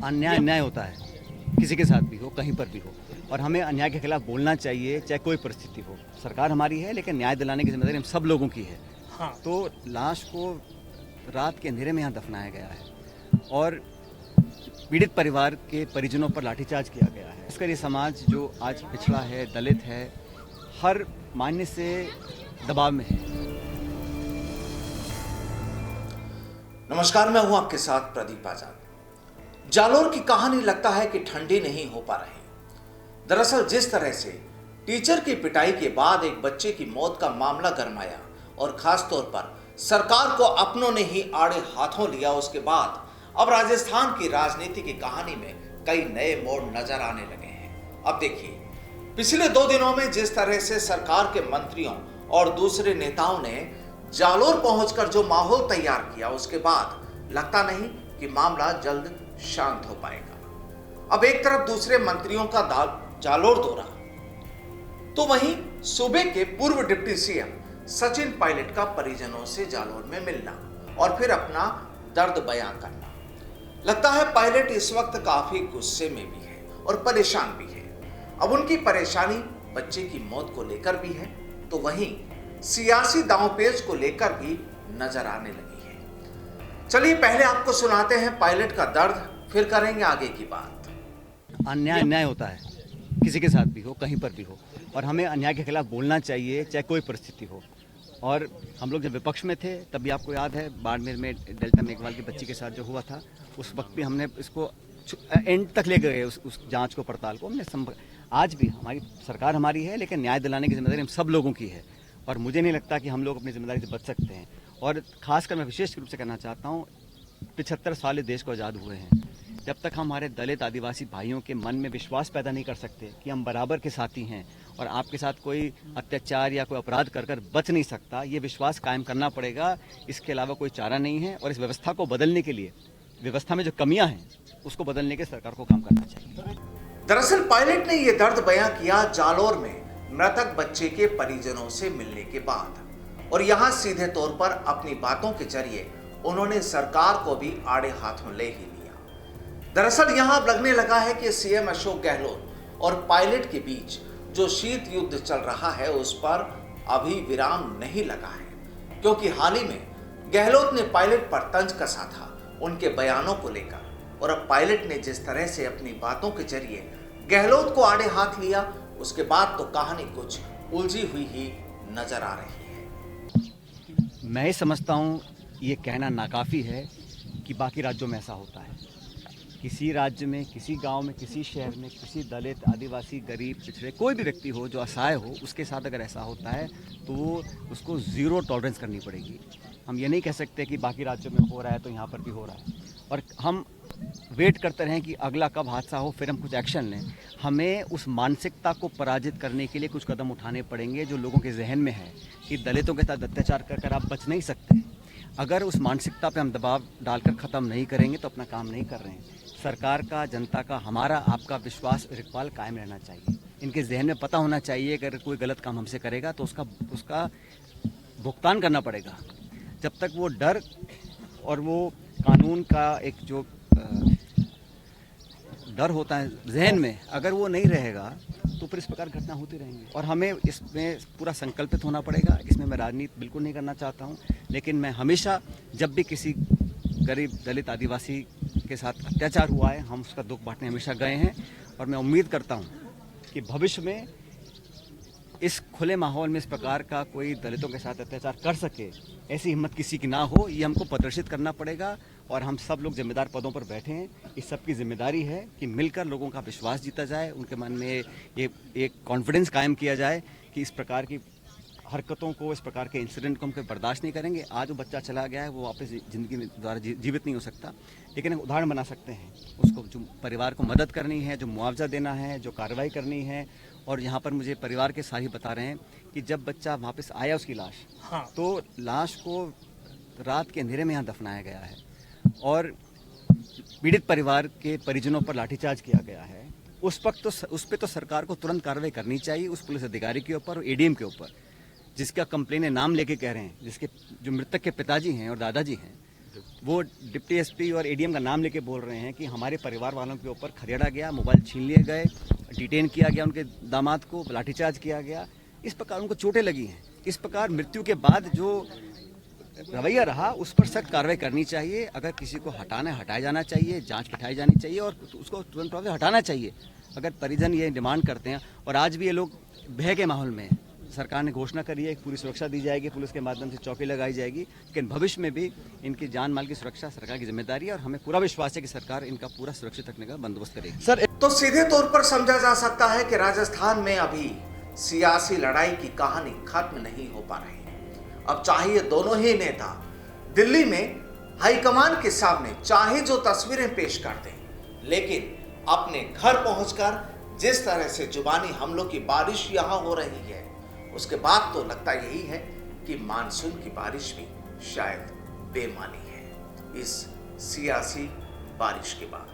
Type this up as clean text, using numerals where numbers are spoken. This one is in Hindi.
अन्याय अन्याय होता है, किसी के साथ भी हो, कहीं पर भी हो, और हमें अन्याय के खिलाफ बोलना चाहिए, चाहे कोई परिस्थिति हो। सरकार हमारी है, लेकिन न्याय दिलाने की जिम्मेदारी हम सब लोगों की है। हाँ। तो लाश को रात के अंधेरे में यहाँ दफनाया गया है और पीड़ित परिवार के परिजनों पर लाठीचार्ज किया गया है। इसका ये समाज जो आज पिछड़ा है, दलित है, हर मायने से दबाव में है। नमस्कार, मैं हूं आपके साथ प्रदीप आजाद। जालोर की कहानी लगता है कि ठंडी नहीं हो पा रही। दरअसल जिस तरह से टीचर की पिटाई के बाद एक बच्चे की मौत का मामला गरमाया और खास तौर पर सरकार को अपनों ने ही आड़े हाथों लिया, उसके बाद अब राजस्थान की राजनीति की कहानी में कई नए मोड़ नजर आने लगे हैं। अब देखिए, पिछले 2 दिनों में जिस तरह से सरकार के मंत्रियों और दूसरे नेताओं ने जालोर पहुंचकर जो माहौल तैयार किया, उसके बाद लगता नहीं कि मामला जल्द शांत हो पाएगा। अब एक तरफ दूसरे मंत्रियों का जालोर दौरा, तो वहीं सूबे के पूर्व डिप्टी सीएम सचिन पायलट का परिजनों से जालोर में मिलना और फिर अपना दर्द बयां करना। लगता है पायलट इस वक्त काफी गुस्से में भी है और परेशान भी है। अब उनकी परेशानी बच्चे की मौत को लेकर भी है, तो वहीं सियासी दांवपेच को लेकर भी नजर आने लगी है। चलिए पहले आपको सुनाते हैं पायलट का दर्द, फिर करेंगे आगे की बात। अन्याय अन्याय होता है, किसी के साथ भी हो, कहीं पर भी हो, और हमें अन्याय के खिलाफ बोलना चाहिए, चाहे कोई परिस्थिति हो। और हम लोग जब विपक्ष में थे, तभी आपको याद है बाड़मेर में डेल्टा मेघवाल की बच्ची के साथ जो हुआ था, उस वक्त भी हमने इसको एंड तक ले गए, उस जांच को, पड़ताल को हमने। आज भी हमारी सरकार हमारी है, लेकिन न्याय दिलाने की जिम्मेदारी हम सब लोगों की है, और मुझे नहीं लगता कि हम लोग अपनी जिम्मेदारी से बच सकते हैं। और खासकर मैं विशेष रूप से कहना चाहता हूँ, 75 साल इस देश को आज़ाद हुए हैं। जब तक हमारे दलित आदिवासी भाइयों के मन में विश्वास पैदा नहीं कर सकते कि हम बराबर के साथी हैं और आपके साथ कोई अत्याचार या कोई अपराध कर बच नहीं सकता, ये विश्वास कायम करना पड़ेगा। इसके अलावा कोई चारा नहीं है। और इस व्यवस्था को बदलने के लिए, व्यवस्था में जो कमियां हैं उसको बदलने के सरकार को काम करना चाहिए। दरअसल पायलट ने यह दर्द बयां किया जालोर में मृतक बच्चे के परिजनों से मिलने के बाद, और यहां सीधे तौर पर अपनी बातों के जरिए उन्होंने सरकार को भी आड़े हाथों ले ही लिया। दरअसल यहां अब लगने लगा है कि सीएम अशोक गहलोत और पायलट के बीच जो शीत युद्ध चल रहा है, उस पर अभी विराम नहीं लगा है, क्योंकि हाल ही में गहलोत ने पायलट पर तंज कसा था उनके बयानों को लेकर, और अब पायलट ने जिस तरह से अपनी बातों के जरिए गहलोत को आड़े हाथ लिया, उसके बाद तो कहानी कुछ उलझी हुई ही नजर आ रही है। मैं ही समझता हूँ ये कहना नाकाफी है कि बाकी राज्यों में ऐसा होता है। किसी राज्य में, किसी गांव में, किसी शहर में, किसी दलित, आदिवासी, गरीब, पिछड़े, कोई भी व्यक्ति हो जो असहाय हो, उसके साथ अगर ऐसा होता है तो उसको ज़ीरो टॉलरेंस करनी पड़ेगी। हम ये नहीं कह सकते कि बाकी राज्यों में हो रहा है तो यहाँ पर भी हो रहा है, और हम वेट करते रहें कि अगला कब हादसा हो, फिर हम कुछ एक्शन लें। हमें उस मानसिकता को पराजित करने के लिए कुछ कदम उठाने पड़ेंगे जो लोगों के जहन में है कि दलितों के साथ अत्याचार कर आप बच नहीं सकते। अगर उस मानसिकता पे हम दबाव डालकर ख़त्म नहीं करेंगे तो अपना काम नहीं कर रहे हैं। सरकार का, जनता का, हमारा, आपका विश्वास, इकबाल कायम रहना चाहिए। इनके जहन में पता होना चाहिए कि अगर कोई गलत काम हमसे करेगा तो उसका भुगतान करना पड़ेगा। जब तक वो डर और वो कानून का एक जो डर होता है जहन में, अगर वो नहीं रहेगा तो फिर इस प्रकार घटना होती रहेंगी। और हमें इसमें पूरा संकल्पित होना पड़ेगा। इसमें मैं राजनीति बिल्कुल नहीं करना चाहता हूँ, लेकिन मैं हमेशा जब भी किसी गरीब, दलित, आदिवासी के साथ अत्याचार हुआ है, हम उसका दुख बांटने हमेशा गए हैं। और मैं उम्मीद करता हूँ कि भविष्य में इस खुले माहौल में इस प्रकार का कोई दलितों के साथ अत्याचार कर सके, ऐसी हिम्मत किसी की ना हो, ये हमको प्रदर्शित करना पड़ेगा। और हम सब लोग जिम्मेदार पदों पर बैठे हैं, इस सब की जिम्मेदारी है कि मिलकर लोगों का विश्वास जीता जाए, उनके मन में ये एक कॉन्फिडेंस कायम किया जाए कि इस प्रकार की हरकतों को, इस प्रकार के इंसिडेंट को हम बर्दाश्त नहीं करेंगे। आज वो बच्चा चला गया है, वो वापस ज़िंदगी में द्वारा जीवित नहीं हो सकता, लेकिन एक उदाहरण बना सकते हैं। उसको जो परिवार को मदद करनी है, जो मुआवजा देना है, जो कार्रवाई करनी है। और यहाँ पर मुझे परिवार के साथी बता रहे हैं कि जब बच्चा वापस आया उसकी लाश, हाँ। तो लाश को रात के अंधेरे में यहाँ दफनाया गया है और पीड़ित परिवार के परिजनों पर लाठीचार्ज किया गया है। उस पर तो सरकार को तुरंत कार्रवाई करनी चाहिए, उस पुलिस अधिकारी के ऊपर और एडीएम के ऊपर, जिसका कंप्लेन नाम लेके कह रहे हैं, जिसके जो मृतक के पिताजी हैं और दादाजी हैं, वो डिप्टी एसपी और एडीएम का नाम लेके बोल रहे हैं कि हमारे परिवार वालों के ऊपर खदेड़ा गया, मोबाइल छीन लिए गए, डिटेन किया गया, उनके दामाद को लाठीचार्ज किया गया। इस प्रकार उनको चोटें लगी हैं। इस प्रकार मृत्यु के बाद जो रवैया रहा उस पर सख्त कार्रवाई करनी चाहिए। अगर किसी को हटाना है हटाया जाना चाहिए, जांच बिठाई जानी चाहिए और उसको तुरंत प्रभाव से हटाना चाहिए अगर परिजन ये डिमांड करते हैं। और आज भी ये लोग भय के माहौल में हैं। सरकार ने घोषणा करी है कि पूरी सुरक्षा दी जाएगी, पुलिस के माध्यम से चौकी लगाई जाएगी, लेकिन भविष्य में भी इनकी जान माल की सुरक्षा सरकार की जिम्मेदारी है और हमें पूरा विश्वास है कि सरकार इनका पूरा सुरक्षित रखने का बंदोबस्त करेगी। सर, तो सीधे तौर पर समझा जा सकता है कि राजस्थान में अभी सियासी लड़ाई की कहानी खत्म नहीं हो पा रही। अब चाहे ये दोनों ही नेता दिल्ली में हाईकमान के सामने चाहे जो तस्वीरें पेश करते हैं, लेकिन अपने घर पहुंचकर जिस तरह से जुबानी हमलों की बारिश यहां हो रही है, उसके बाद तो लगता यही है कि मानसून की बारिश भी शायद बेमानी है इस सियासी बारिश के बाद।